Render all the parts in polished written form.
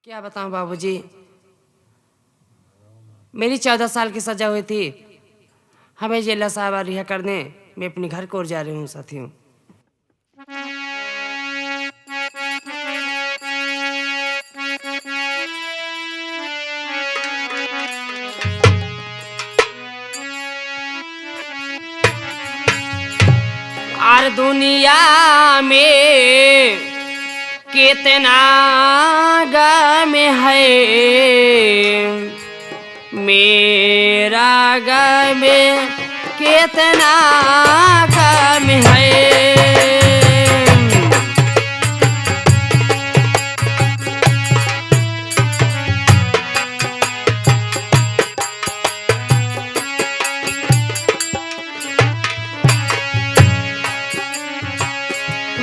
क्या बताऊं बाबूजी, मेरी 14 साल की सजा हुई थी। हमें जेला साहब रिहा करने मैं अपने घर को ओर जा रही हूँ साथियों। और दुनिया में कितना गम है, मेरा गम कितना गम है।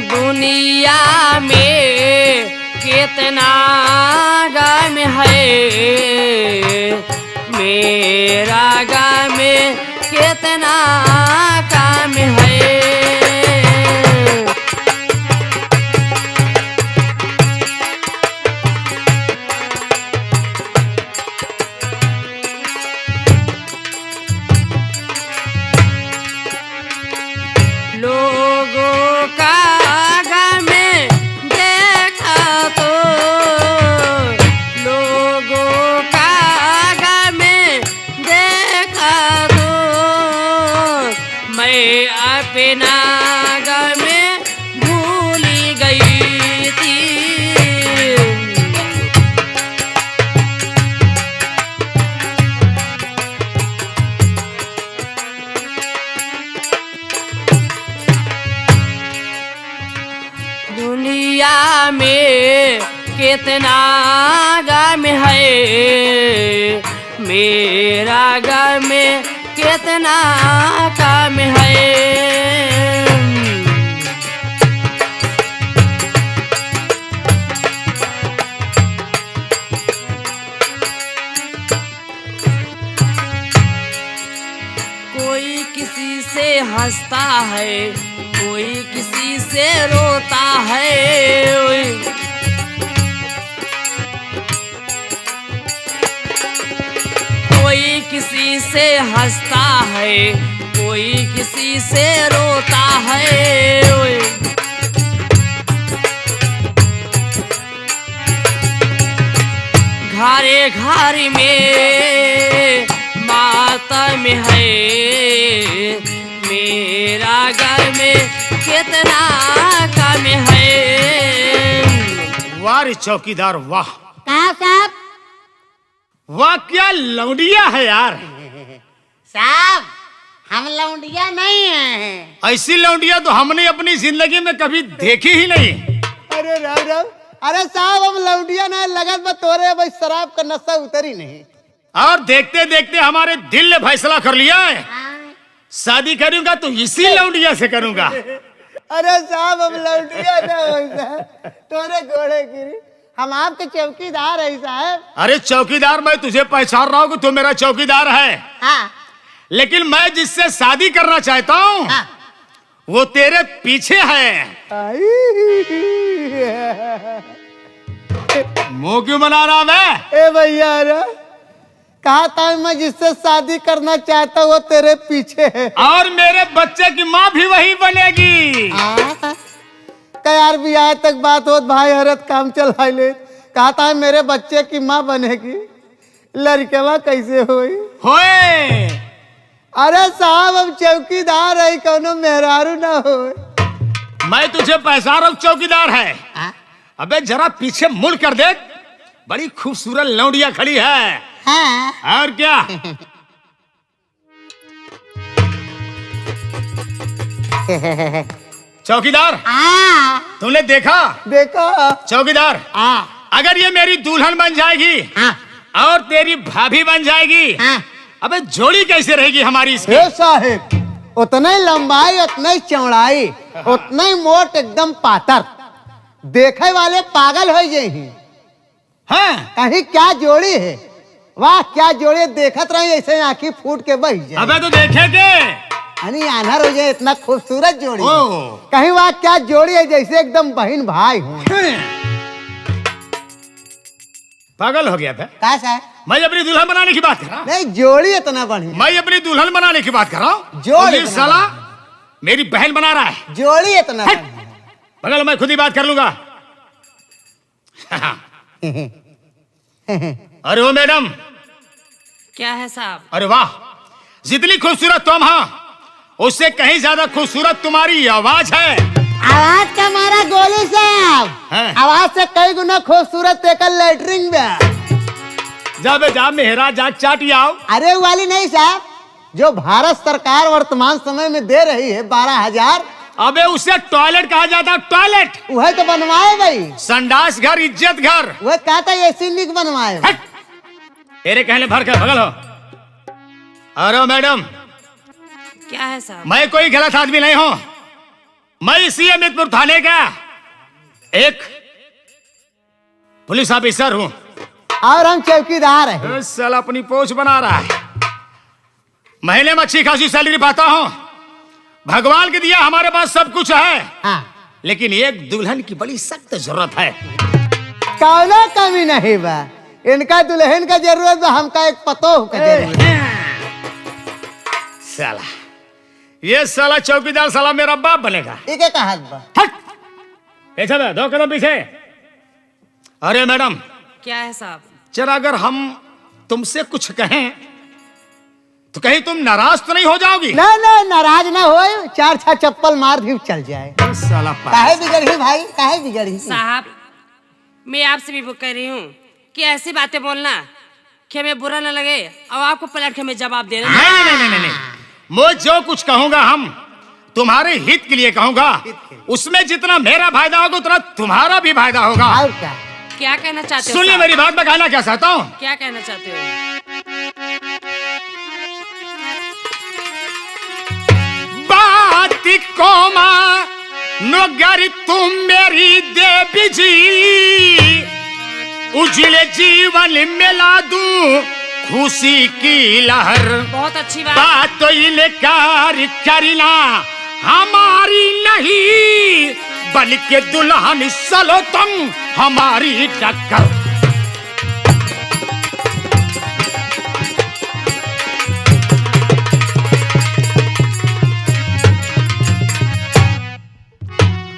दुनिया में कितना गम है, मेरा गम कितना कम है। लोगों का गम देखा तो, लोगों का गम देखा तो, मैं अपना गम भूल गई थी। दुनिया में कितना गम है, मेरा गम कितना कम है। कोई किसी से हंसता है, कोई किसी से रोता है। कोई किसी से हंसता है, कोई किसी से रोता है। घरे घर में मातम है, मेरा घर में कितना कम है। वाह रे चौकीदार वाह। कहा साहब? वाह क्या लौंडिया है यार। साहब हम लौंडिया नहीं हैं। ऐसी लौंडिया तो हमने अपनी जिंदगी में कभी देखी ही नहीं। अरे राम राम। अरे साहब हम लौंडिया ना लगत बा तोरे भाई शराब का नशा उतरी नहीं। और देखते देखते हमारे दिल ने फैसला कर लिया है, शादी करूंगा तो इसी लौंडिया से करूंगा। अरे साहब हम लौंडिया ना हो, तोरे घोड़े गिरी। हम आपके चौकीदार है साहब। अरे चौकीदार मैं तुझे पहचान रहा हूँ कि तू मेरा चौकीदार है। हाँ। लेकिन मैं जिससे शादी करना चाहता हूँ हाँ। वो तेरे पीछे है। मुंह क्यों बना रहा है? ए भैया रे, कहा था मैं जिससे शादी करना चाहता हूँ वो तेरे पीछे है। और मेरे बच्चे की माँ भी वही बनेगी। यार भी आज तक बात हो भाई हरत काम चला ले। कहा था मेरे बच्चे की माँ बनेगी, लड़केवा कैसे हुई? होए अरे साहब हम चौकीदार है, कोनो मेहरारू ना हो। मैं तुझे पहचान रहा हूँ चौकीदार है। अबे जरा पीछे मुड़ कर देख, बड़ी खूबसूरत लौंडिया खड़ी है। हाँ। और क्या? चौकीदार तुमने देखा? देखा चौकीदार अगर ये मेरी दुल्हन बन जाएगी और तेरी भाभी बन जाएगी, अबे जोड़ी कैसे रहेगी हमारी इसकी? हे साहेब उतना ही लंबाई उतना ही चौड़ाई उतना ही मोट एकदम पातर, देखे वाले पागल हो जाए। हाँ कहीं क्या जोड़ी है, वाह क्या जोड़ी, देखत रही ऐसे आंखी फूट के बह जाए। अबे तो देखेंगे। यानी आनर हो जाए, इतना खूबसूरत जोड़ी है। ओ। कहीं वहाँ क्या जोड़ी है, जैसे एकदम बहन भाई हो। पागल हो गया था। का साहब? मैं अपनी दुल्हन बनाने की बात कर रहा हूँ। नहीं जोड़ी इतना बढ़िया, मैं अपनी दुल्हन बनाने की बात कर रहा हूँ। जोड़ी ये साला मेरी बहन बना रहा है। जोड़ी इतना हट! बढ़िया। पागल, मैं खुद ही बात कर लूंगा। अरे ओ मैडम, क्या है साहब? अरे वाह, जितनी खूबसूरत तुम हो उससे कहीं ज्यादा खूबसूरत तुम्हारी आवाज है। आवाज का मारा गोली साहब, हैं? आवाज से कई गुना खूबसूरत तेकल लेटरिंग में। जा मेहरा जा चाटी आओ। अरे वो वाली नहीं साहब, जो भारत सरकार वर्तमान समय में दे रही है 12,000। अबे उसे टॉयलेट कहा जाता है, टॉयलेट। वह तो बनवाए भाई, संडास घर, इज्जत घर। वह कहता है एसी निक बनवाए। हट! तेरे कहने भर कर भगल हो। अरे मैडम, क्या है साहब? मैं कोई गलत आदमी नहीं हूं। मैं इसी अमितपुर थाने का एक पुलिस ऑफिसर हूं। और हम चौकीदार हैं। साला अपनी पोछ बना रहा है। महीने में अच्छी खासी सैलरी पाता हूं। भगवान के दिया हमारे पास सब कुछ है। हाँ, लेकिन एक दुल्हन की बड़ी सख्त जरूरत है। कौनो कमी नहीं बा। इनका दुल्हन का जरूरत बा, हमका एक पतोह का जरूरत है। साला ये साला चौकीदार साला मेरा बाप बनेगा। इके का हाथ बा। हट! पीछे बे, 2 कदम पीछे। अरे मैडम, क्या है साहब? जरा अगर हम तुमसे कुछ कहें तो कहीं तुम नाराज तो नहीं हो जाओगी? नहीं नहीं, नाराज ना हो, 4-6 चप्पल मार भी चल जाए। साला काहे बिगड़ी भाई, काहे बिगड़ी? साहब, मैं आपसे भी वो कह रही हूँ कि ऐसी बातें बोलना कि हमें बुरा न लगे और आपको पलट के हमें जवाब देना। नहीं। मैं जो कुछ कहूंगा हम तुम्हारे हित के लिए कहूंगा। उसमें जितना मेरा फायदा होगा उतना तुम्हारा भी फायदा होगा। और क्या? क्या कहना चाहते हो? सुनिए साहब? मेरी बात, मैं कहना क्या चाहता हूँ। क्या कहना चाहते हो? बात कोमा नगर तुम मेरी देवी जी, उजले जीवन मिला दूं खुशी की लहर। बहुत अच्छी बात। बात तो इनकार करना हमारी नहीं, बल्कि दुल्हन चलो तुम हमारी टक्कर।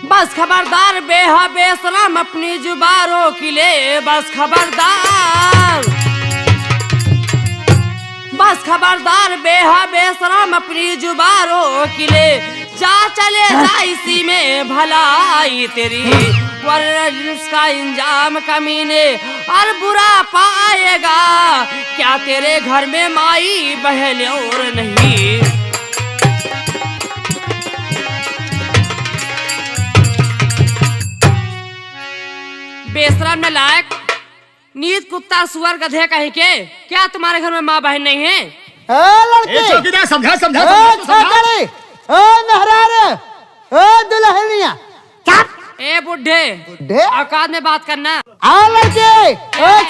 बस खबरदार बेहा बेसलम अपनी जुबारों की ले, बस खबरदार। बस खबरदार बेहा बेसलम अपनी जुबारों की ले, जा चले जा इसी में भलाई तेरी, वरना इसका इंजाम कमीने और बुरा पाएगा। क्या तेरे घर में माई बहन और नहीं? बेशरम में लायक नीत कुत्ता सुअर गधे कहीं के, क्या तुम्हारे घर में माँ बहन नहीं है? लड़के, चौकीदार समझा छोकरी, मेहरार, दुल्हनिया, चुप। ए बुढ़े, बुढ़े? औकात में बात करना। लड़के,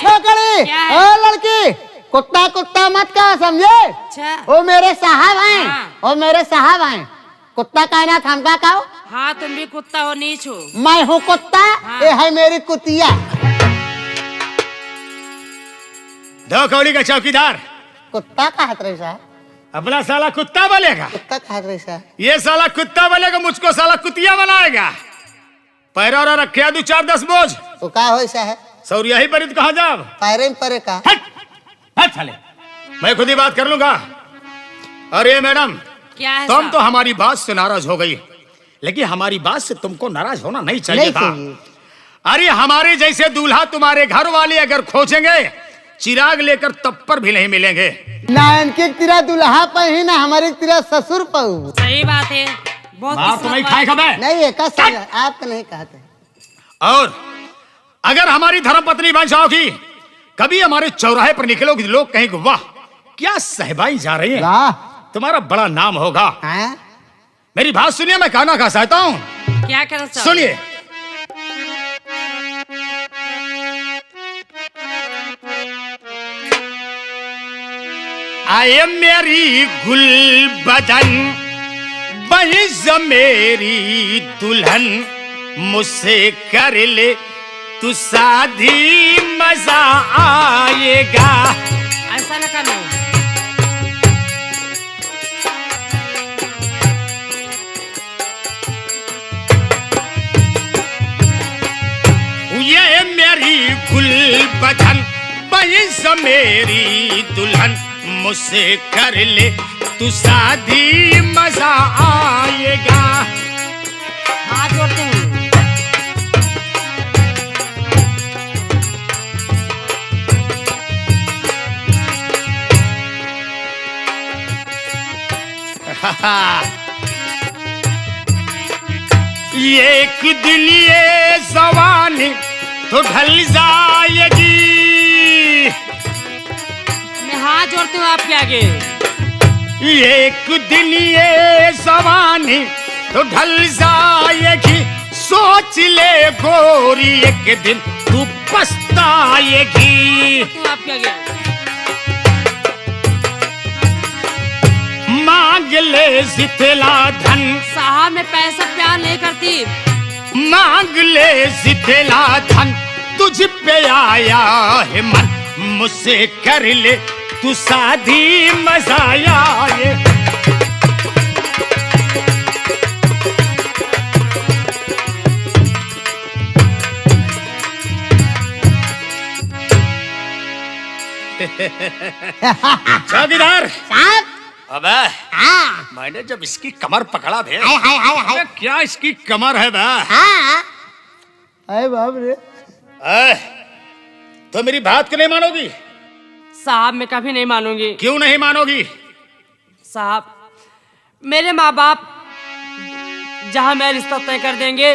छोकरी, क्या है? लड़की, कुत्ता कुत्ता मत कहा, समझे? अच्छा। वो मेरे साहब हैं, हाँ। वो मेरे साहब हैं। कुत्ता कहना था, हमका कहो। हाँ, तुम भी कुत्ता हो, नीच हो। मैं हूँ कुत्ता, हाँ। ये है मेरी कुतिया। 2 कौड़ी का चौकीदार कुत्ता कहा रही साहब, अपना साला कुत्ता बोलेगा। कुत्ता कहा रही साहब। ये साला कुत्ता बोलेगा, मुझको साला कुतिया बनाएगा। पैरा और रखे 2-4-10 बोझ तो का हो साहब, सौरिया ही पर कहा जाब। पैरे में परे का। हट हट साले, मैं खुद ही बात कर लूंगा। अरे मैडम, क्या है तुम साहब? तो हमारी बात से नाराज हो गई, लेकिन हमारी बात से तुमको नाराज होना नहीं चाहिए नहीं था। चाहिए। अरे हमारे जैसे दूल्हा तुम्हारे घर वाले अगर खोजेंगे, चिराग लेकर तब पर भी नहीं मिलेंगे। ना इनके तेरा दुल्हा पे ही, ना हमारे तेरा ससुर पे। सही बात है। बहुत बाप किस्मत तुम्हें वाले- खाए खबे। नहीं है का सही, आपका नहीं कहते। और अगर हमारी धर्मपत्नी बन जाओगी, कभी हमारे चौराहे पर निकलोगी, लोग कहेंगे वाह क्या सहबाई जा रही है, वाह, तुम्हारा बड़ा नाम होगा। हैं? मेरी बात सुनिए, मैं कहना का चाहता हूँ, क्या कहना चाहते हो? सुनिए। आए मेरी गुल बदन बहिज़ मेरी दुल्हन, मुझसे कर ले तू शादी मजा आएगा। ऐसा न करना। ये मेरी गुलबदन बहिस मेरी दुल्हन, मुझसे कर ले तू शादी मजा आएगा। हाथ जोड़ते हैं। एक दिन ये जवानी तो ढल जाएगी। मैं हाथ जोड़ती हूँ आपके आगे। एक दिन ये जवानी तो ढल जाएगी, सोच ले गोरी एक दिन तू पछताएगी। जोड़ती हूँ आपके आगे। मांग ले जितला धन, साहब मैं पैसा प्यार नहीं करती। मांग ले जितला धन, तुझ पे आया है मन, मुझसे कर ले तू शादी मजा आए। चौकीदार साहब। अबे हाँ मैंने जब इसकी कमर पकड़ा भे, हाय हाय हाय हाय। अबे क्या इसकी कमर है बे? हाँ अरे बाप रे, तो मेरी बात क्यों नहीं मानोगी? साहब मैं कभी नहीं मानूंगी। क्यों नहीं मानोगी? साहब मेरे माँ बाप जहाँ मैं रिश्ता तय कर देंगे,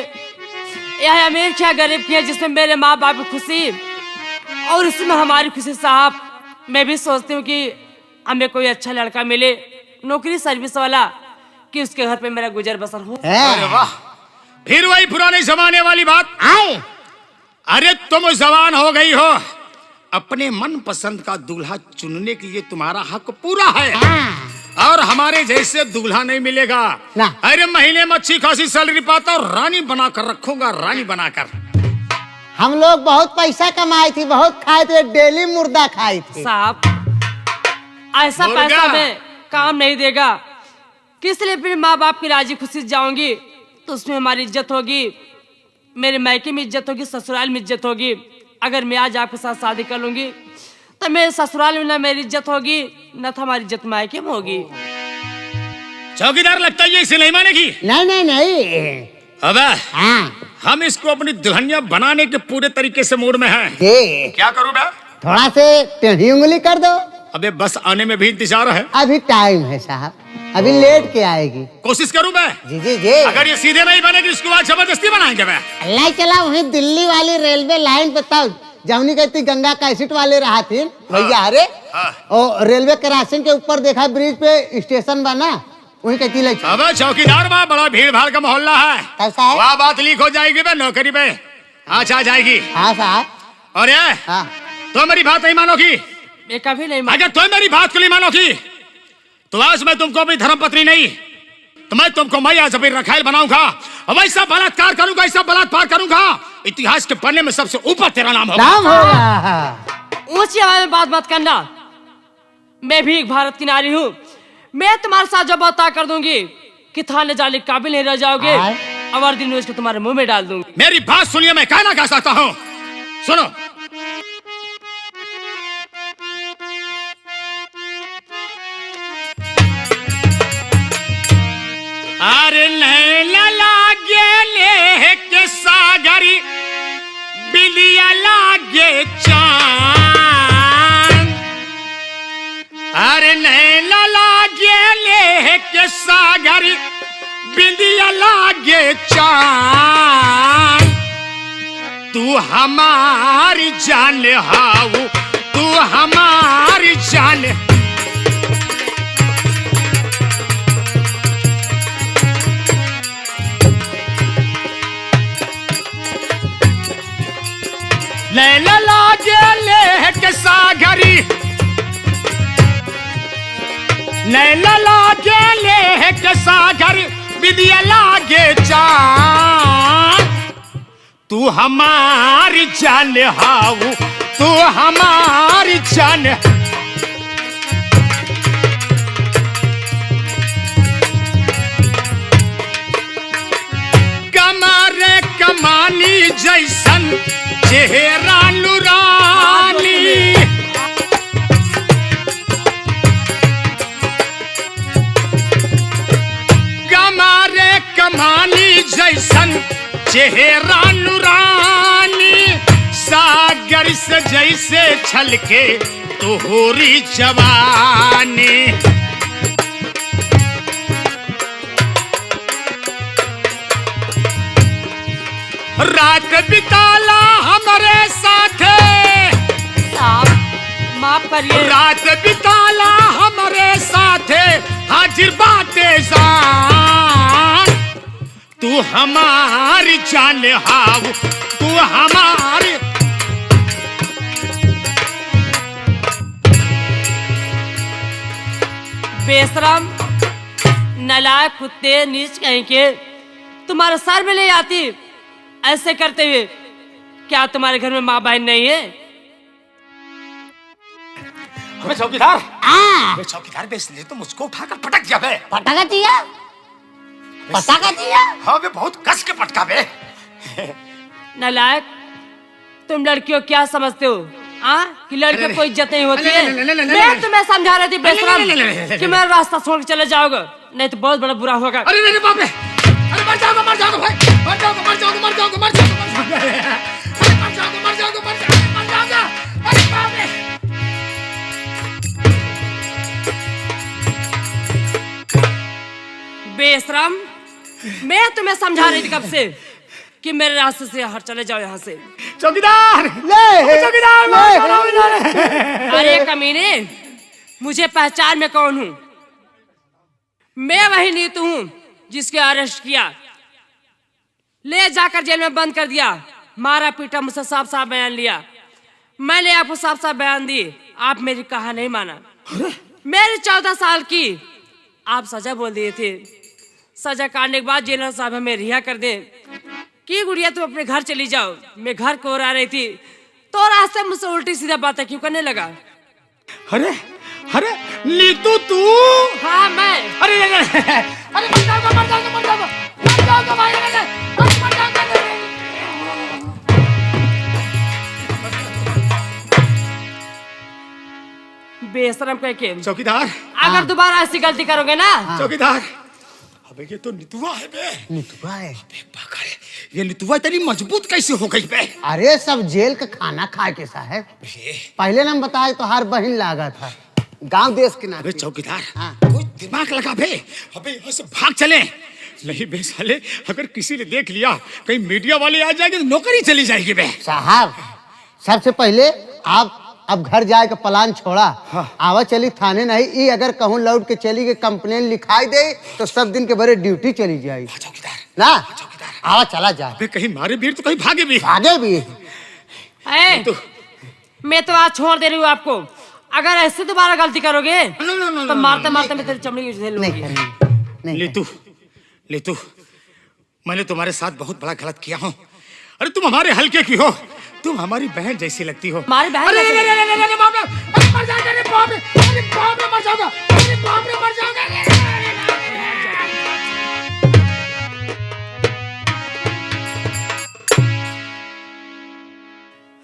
यह अमीर क्या गरीब की है, जिसमें मेरे माँ बाप की खुशी और इसमें हमारी खुशी। साहब मैं भी सोचती हूँ कि हमें कोई अच्छा लड़का मिले, नौकरी सर्विस वाला, कि उसके घर पे मेरा गुजर बसर हो। अरे वाह, फिर वही पुराने जमाने वाली बात। आए। अरे तुम जवान हो गई हो, अपने मन पसंद का दूल्हा चुनने के लिए तुम्हारा हक पूरा है। हाँ। और हमारे जैसे दूल्हा नहीं मिलेगा ना। अरे महीने में अच्छी खासी सैलरी पाता और रानी बनाकर रखूंगा, रानी बनाकर। हम लोग बहुत पैसा कमाई थी, बहुत खाए थे, डेली मुर्दा खाई थी। साहब ऐसा मुर्गा। पैसा में काम नहीं देगा, किस लिए फिर माँ बाप की राजी खुशी जाऊंगी तो उसमें हमारी इज्जत होगी, मेरे मायके में इज्जत होगी, ससुराल में इज्जत होगी। अगर मैं आज आपके साथ शादी कर लूंगी तो मेरे ससुराल में ना मेरी इज्जत होगी, न तो हमारी इज्जत मायके में होगी। चौकीदार लगता है ये इसे नहीं मानेगी। नहीं नहीं नहीं। अबे हाँ हम इसको अपनी दुल्हनिया बनाने के पूरे तरीके से मूड में हैं। जी। क्या करूं बे? थोड़ा से टेढ़ी उंगली कर दो। अबे बस आने में भी इंतजार है। अभी टाइम है साहब, अभी लेट के आएगी। कोशिश करूं मैं। जी जी जी। अगर ये सीधे नहीं बनेगी इसको आज जबरदस्ती बनाएंगे मैं। अल्लाह चला वहीं दिल्ली वाली रेलवे लाइन पे तब जमुनी कहती गंगा कैसेट वाले रहा थी भैया। अरे हाँ। और रेलवे क्रॉसिंग के ऊपर देखा ब्रिज पे स्टेशन बना, वहीं कहती ले चल। अबे चौकीदार वहाँ बड़ा भीड़ भाड़ का मोहल्ला है, कैसा है? वहाँ बात लीक हो जाएगी बे, नौकरी पे आज आ जाएगी। हाँ साहब। और ये हाँ। तो मेरी बात नहीं मानोगी? मैं कभी नहीं मान... अगर तुम मेरी बात को नहीं मानोगी तो आज मैं तुमको अपनी धर्मपत्नी नहीं, तो मैं तुमको मैया जबीर रखायल बनाऊंगा और वैसा बलात्कार करूंगा, ऐसा बलात्कार करूंगा, इतिहास के पन्ने में सबसे ऊपर तेरा नाम होगा। नाम होगा। ऊंची आवाज में बात मत करना, मैं भी एक भारत की नारी हूँ। मैं तुम्हारे साथ जब बात कर दूंगी कि थाने जाने के काबिल नहीं रह जाओगे, और दिन उसको तुम्हारे मुंह में डाल दूंगी। मेरी बात सुनिए, मैं कहना क्या चाहता हूँ, सुनो। अरे नैना लागे ले के सागरी, बिलिया लागे चांद। अरे नैना लागे ले के सागरी, बिलिया लागे चांद। तू हमारी जान हाऊ, तू हमारी जान। नैना लागे ले के सागरी, नैना लागे ले के सागरी, बिदिया लागे चांद। तू हमारी जान हाऊ, तू हमारी जान। कमारे कमानी जैसन चेहरा नूरानी, कमारे कमानी जैसन चेहरा नूरानी, सागर से जैसे छलके तोहरी जवानी। रात बिताला हमारे साथ, माफ करिए। रात बिताला हमारे साथ, हाजिर बातें जान। तू हमारी जान हाव, तू हमारी। बेशरम, नालायक कुत्ते, नीच कहीं के, तुम्हारे सर में ले आती ऐसे करते हुए। क्या तुम्हारे घर में माँ बहन नहीं है? अबे चौकीदार, हाँ अबे चौकीदार बे, इसलिए तो मुझको उठाकर पटक दिया बे। पटाखा दिया, पटाखा दिया। हाँ बे, बहुत कस के पटका बे। नालायक, तुम लड़कियों क्या समझते हो? कि लड़कियों को इज्जत नहीं होती है? मैं तुम्हें समझा रही थी बेशरम कि मेरा रास्ता छोड़ के चले जाओगे, नहीं तो बहुत बड़ा बुरा होगा। अरे नहीं बाप रे, अरे मर जाओगे भाई, मर जाओगे, मर जाओगे, मर जाओगे, मर जाओगे, मर जाओगे, मर जाओगे, मर जाओगे, मर जाओगे। अरे बाप रे। बेशरम, मैं तुम्हें समझा रही थी कब से कि मेरे रास्ते से हट चले जाओ यहाँ से। चौकीदार, ले चौकीदार। अरे कमीने, मुझे पहचान में कौन हूँ? मैं वही नीतू हूँ जिसके अरेस्ट किया, ले जाकर जेल में बंद कर दिया, मारा पीटा, मुझसे साफ साफ बयान लिया। मैंने आपको साफ साफ बयान दी, आप मेरी कहा नहीं माना। मेरी 14 साल की आप सजा बोल दिए थे। सजा काटने के बाद जेलर साहब हमें रिहा कर दे कि गुड़िया तुम अपने घर चली जाओ। मैं घर को आ रही थी तो रास्ते मुझसे उल्टी सीधा बातें क्यों करने लगा। अरे अरे नीतू तू? हाँ मैं। अरे अरे मर जाओगे, मर जाओगे, मर जाओगे, मर जाओगे भाई, मर जाओगे। बेशरम कह के, चौकीदार, अगर दोबारा ऐसी गलती करोगे ना। चौकीदार, अबे ये तो नितुआ है बे। नितुआ है? अबे पागल है, ये नितुआ इतनी मजबूत कैसे हो गई बे? अरे सब जेल का खाना खा के साहब। पहले ना बताए तो हर बहन लागा था गांव देश के नाते। अबे चौकीदार, हाँ। कोई दिमाग लगा बे। अबे यहाँ से भाग चले। नहीं बे साले, अगर किसी ने देख लिया, कहीं मीडिया वाले आ जाएंगे तो नौकरी चली जाएगी बे। साहब, सबसे पहले आप अब घर जाए के प्लान छोड़ा। हाँ। आवा चली थाने नहीं, ई अगर कहूँ लौट के चली गई, कंप्लेन लिखाई दे तो सब दिन के बड़े ड्यूटी चली जाए चौकीदार ना। चौकीदार, आवा चला जाए, अबे कहीं मारे भीड़ तो कहीं भागे भी। आगे भी। मैं तो आज छोड़ दे रही हूँ आपको। अगर ऐसे दोबारा गलती करोगे तो मारते मारते मैं तेरी चमड़ी झेल लूंगी। नहीं लेतू, लेतू, मैंने तुम्हारे साथ बहुत बड़ा गलत किया हूँ। अरे तुम हमारे हल्के की हो, तुम हमारी बहन जैसी लगती हो। हमारी बहन अरे जैसी? अरे अरे अरे बाप रे, अरे मर जाओगे, अरे बाप रे, अरे बाप रे, मर जाओगे, अरे बाप रे, मर जाओगे।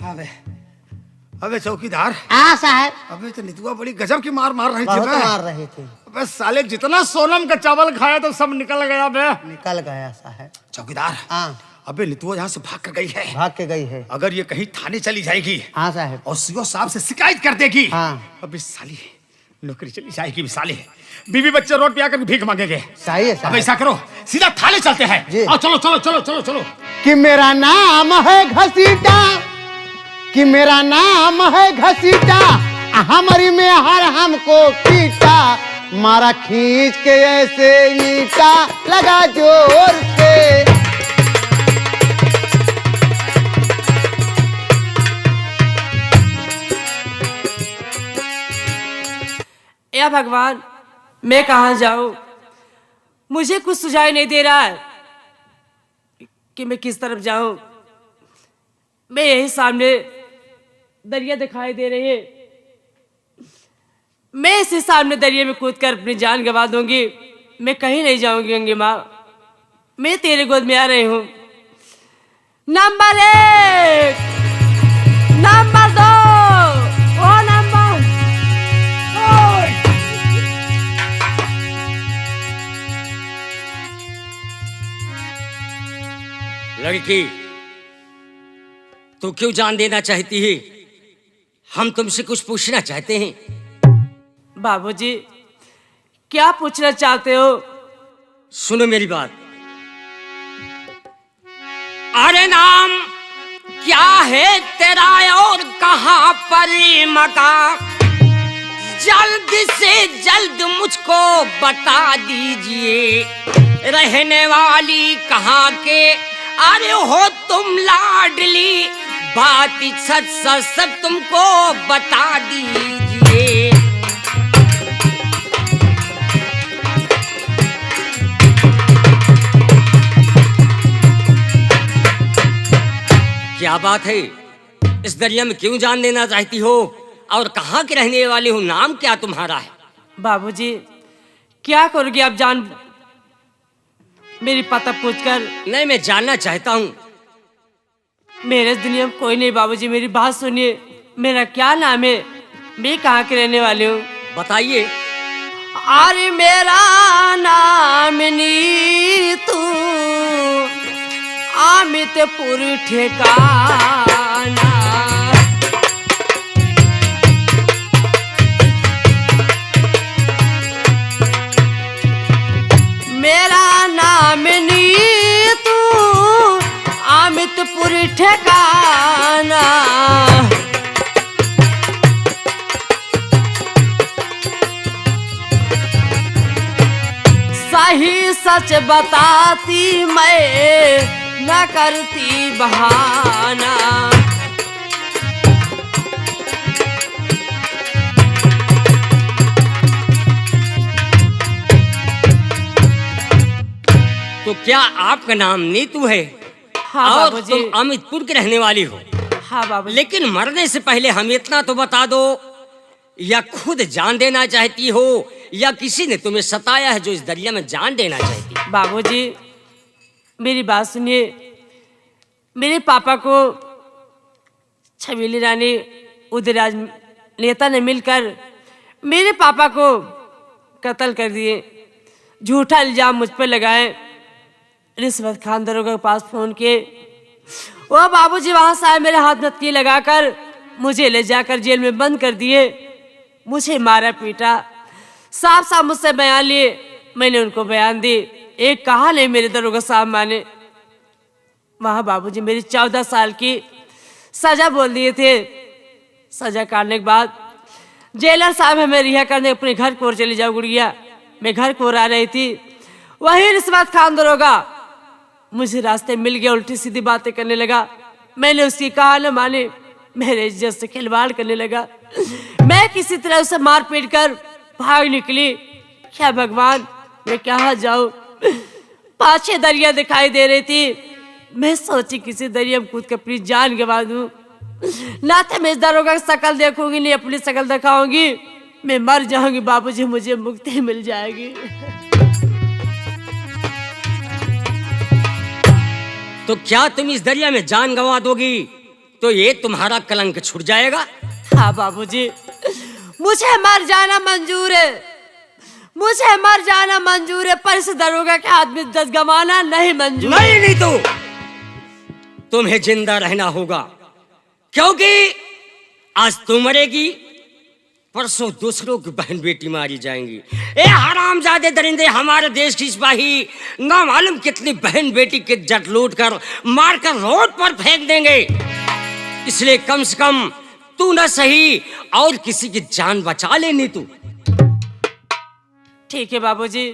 अबे अबे चौकीदार, हाँ साहब, अबे तो नितुआ बड़ी गजब की मार मार रही थी बहुत बे। मार रहे थे। अबे साले जितना सोनम का चावल खाया तो सब निकल गया बे। निकल गया साहब। चौकीदार, हाँ, अबे नितुआ यहाँ से भाग कर गई है। भाग के गई है। अगर ये कहीं थाने चली जाएगी हाँ साहब। और सीओ साहब से शिकायत कर देगी, हाँ। अबे साली नौकरी चली जाएगी। भी साली बीवी बच्चे रोड पे आकर भीख मांगेंगे। सही है अब साहब। ऐसा करो, सीधा थाने चलते जी। हैं। आओ चलो चलो चलो चलो चलो। कि मेरा नाम है घसीटा, कि मेरा नाम है घसीटा, हमारी में हर हमको पीटा, मारा खींच के ऐसे ईटा, लगा जोर से। या भगवान, मैं कहाँ जाऊं? मुझे कुछ सुझाव नहीं दे रहा है कि मैं किस तरफ जाऊं। मैं यही सामने दरिया दिखाई दे रही है। मैं इसी सामने दरिया में कूदकर अपनी जान गंवा दूंगी। मैं कहीं नहीं जाऊंगी गंगे माँ, मैं तेरे गोद में आ रही हूँ। नंबर 1, नंबर 2, ओ नंबर लड़की, तू क्यों जान देना चाहती है? हम तुमसे कुछ पूछना चाहते हैं। बाबूजी, क्या पूछना चाहते हो? सुनो मेरी बात। अरे नाम क्या है तेरा और कहां पर मकान? जल्द से जल्द मुझको बता दीजिए। रहने वाली कहां के अरे हो तुम लाडली? बात सच सच सब तुमको बता दीजिए। क्या बात है? इस दरिया में क्यों जान देना चाहती हो और कहाँ के रहने वाले हो? नाम क्या तुम्हारा है? बाबूजी, क्या करोगे आप जान मेरी पता पूछकर? नहीं, मैं जानना चाहता हूँ। मेरे इस दुनिया में कोई नहीं बाबूजी, मेरी बात सुनिए। मेरा क्या नाम है? मैं कहाँ के रहने वाली हूँ? बताइए। अरे मेरा नाम नीतू, अमितपुर ठिकाना। मेरा नाम नीतू, अमितपुर ठिकाना। सही सच बताती मैं, न करती बहाना। तो क्या आपका नाम नीतू है? हाँ और बाबूजी। तुम अमितपुर के रहने वाली हो? हाँ बाबूजी। लेकिन मरने से पहले हम इतना तो बता दो, या खुद जान देना चाहती हो या किसी ने तुम्हें सताया है जो इस दरिया में जान देना चाहती? बाबूजी, मेरी बात सुनिए। मेरे पापा को छबीली रानी उदयराज नेता ने मिलकर मेरे पापा को कत्ल कर दिए। झूठा इल्जाम मुझ पर लगाए। रिश्वत खान दरोगा के पास फोन किए। वो बाबूजी वहां से आए, मेरे हाथ में हथकड़ी लगाकर मुझे ले जाकर जेल में बंद कर दिए। मुझे मारा पीटा, साफ साफ मुझसे बयान लिए। मैंने उनको बयान दी, एक कहा नहीं मेरे दरोगा साहब माने। वहां बाबूजी मेरी 14 साल की सजा बोल दिए थे। सजा काटने के बाद जेलर साहब हमें रिहा करने अपने घर को चली जाओ गुड़िया। मैं घर को आ रही थी, वही रिश्वत खान दरोगा मुझे रास्ते मिल गया। उल्टी सीधी बातें करने लगा। मैंने उसकी कहा न माने, मेरे इज्जत से खिलवाड़ करने लगा। मैं किसी तरह उसे मार पीट कर भाग निकली। क्या भगवान, मैं कहाँ जाऊं? पाछे दरिया दिखाई दे रही थी। मैं सोची किसी दरिया में कूद कर अपनी जान गंवा दूं। ना तो मैं इस दरोगा की शक्ल देखूंगी, नहीं अपनी शक्ल दिखाऊंगी। मैं मर जाऊंगी बाबूजी, मुझे मुक्ति मिल जाएगी। तो क्या तुम इस दरिया में जान गंवा दोगी तो ये तुम्हारा कलंक छूट जाएगा? हाँ बाबूजी, मुझे मर जाना मंजूर है। मुझे मर जाना मंजूर है, पर इस दरोगा के हाथ में इज्जत गंवाना नहीं मंजूर। नहीं तो तुम्हें जिंदा रहना होगा, क्योंकि आज तू मरेगी, परसों दूसरों की बहन बेटी मारी जाएंगी। ए हरामजादे दरिंदे, हमारे देश की सिपाही ना मालूम कितनी बहन बेटी के जट लूट कर मार कर रोड पर फेंक देंगे। इसलिए कम से कम तू न सही और किसी की जान बचा लेनी तू। ठीक है बाबूजी,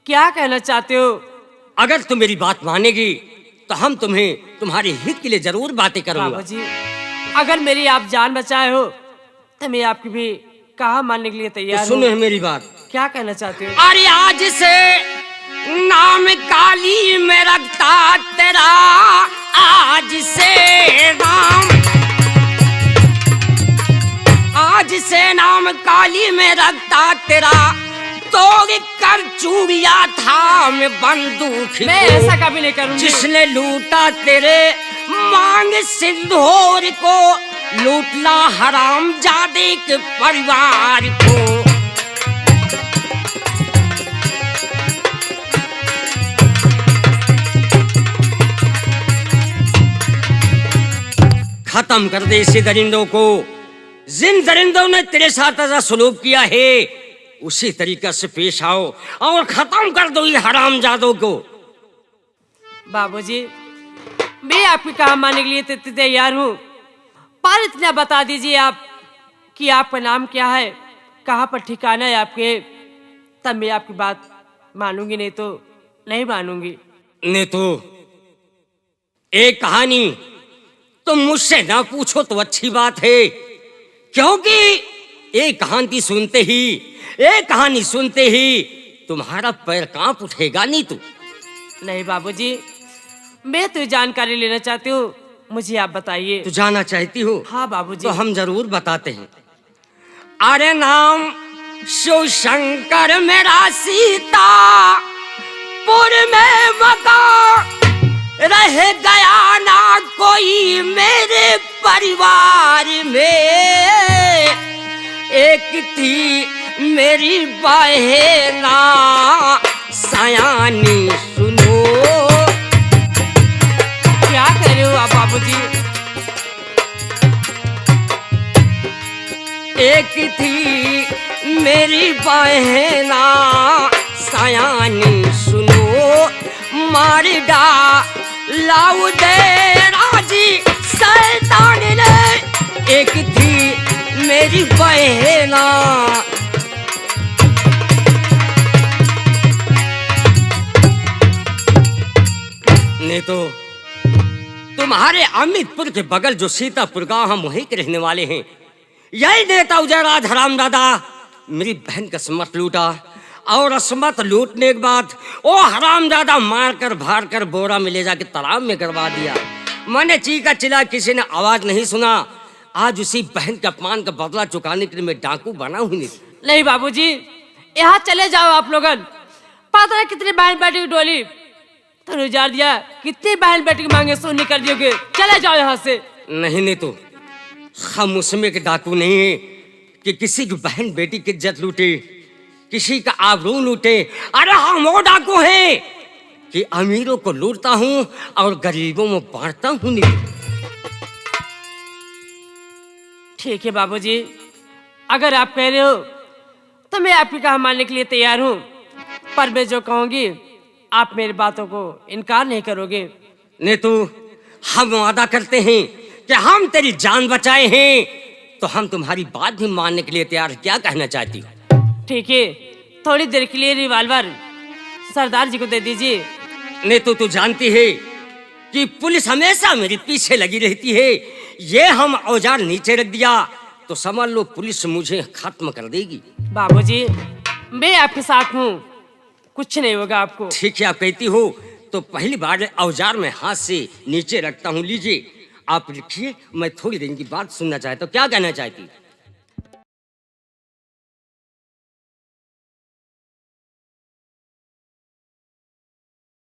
क्या कहना चाहते हो? अगर तुम मेरी बात मानेगी तो हम तुम्हें तुम्हारे हित के लिए जरूर बातें करूंगा। बाबूजी, अगर मेरी आप जान बचाए हो तो मैं आपकी भी कहा मानने के लिए तैयार हूँ। सुनो मेरी बात। क्या कहना चाहते हो? अरे आज से नाम काली में रखता तेरा, आज से नाम गले में रखता तेरा तोड़ कर चूड़िया था मैं बंदूक मैं को। ऐसा कभी नहीं करूंगी। जिसने लूटा तेरे मांग सिंदूर को लूटला हराम जादे के परिवार को। खत्म कर दे इसी दरिंदों को। जिन दरिंदों ने तेरे साथ ऐसा सलूक किया है उसी तरीके से पेश आओ और खत्म कर दो ये हरामजादों को। बाबूजी, मैं आपकी कहा मानने के लिए तैयार हूँ, पर इतना बता दीजिए आप कि आपका नाम क्या है, कहाँ पर ठिकाना है आपके, तब मैं आपकी बात मानूंगी, नहीं तो नहीं मानूंगी। ने तो एक कहानी तुम मुझसे ना पूछो तो अच्छी बात है, क्योंकि एक कहानी सुनते ही तुम्हारा पैर कांप उठेगा। नहीं तो नहीं बाबूजी, मैं तो जानकारी लेना चाहती हूँ, मुझे आप बताइए। तू जाना चाहती हो? हाँ बाबूजी। तो हम जरूर बताते हैं। अरे नाम शिव शंकर मेरा सीता पुर में मकान रह गया ना कोई मेरे परिवार में। एक थी मेरी बहना सयानी सुनो। क्या कह रहे हो आप बाबूजी? एक थी मेरी बहना सयानी सुनो मार लाऊ दे राजी शैतान ने। एक थी मेरी बहना ने तो तुम्हारे अमितपुर के बगल जो सीतापुर गांव हम वहीं के रहने वाले हैं। यही नेता उजयराज हरामजादा मेरी बहन का समत लूटा और असमत लूटने के बाद वो हरामजादा मार कर भार कर बोरा में ले जाके तालाब में करवा दिया। मैंने चीखा चिल्ला, किसी ने आवाज नहीं सुना। आज उसी बहन के अपमान का बदला चुकाने के लिए मैं डाकू बना हूं। नहीं बाबूजी, यहाँ चले जाओ आप लोगन। पता है कितनी बहन बेटी की डोली तो उजाड़ दिया, कितनी बहन बेटी की मांगे सुननी कर दियोगे। चले जाओ यहाँ से। नहीं तो हम उसमें के डाकू नहीं है कि किसी की बहन बेटी की इज्जत लूटे, किसी का आबरू लूटे। अरे हम वो डाकू हैं कि अमीरों को लूटता हूं और गरीबों में बांटता हूं। नहीं ठीक है बाबूजी, अगर आप कह रहे हो तो मैं आपकी कहा मानने के लिए तैयार हूँ, पर मैं जो कहूँगी आप मेरी बातों को इनकार नहीं करोगे। नहीं तो हम वादा करते हैं कि हम तेरी जान बचाए हैं तो हम तुम्हारी बात भी मानने के लिए तैयार। क्या कहना चाहती हो? ठीक है, थोड़ी देर के लिए रिवॉल्वर सरदार जी को दे दीजिए। नहीं तो तू जानती है कि पुलिस हमेशा मेरे पीछे लगी रहती है। ये हम औजार नीचे रख दिया तो समझ लो पुलिस मुझे खत्म कर देगी। बाबूजी, मैं आपके साथ हूँ, कुछ नहीं होगा आपको। ठीक है, आप कहती हो तो पहली बार औजार में हाथ से नीचे रखता हूँ। लीजिए आप लिखिए, मैं थोड़ी देर की बात सुनना चाहता हूँ। क्या कहना चाहती?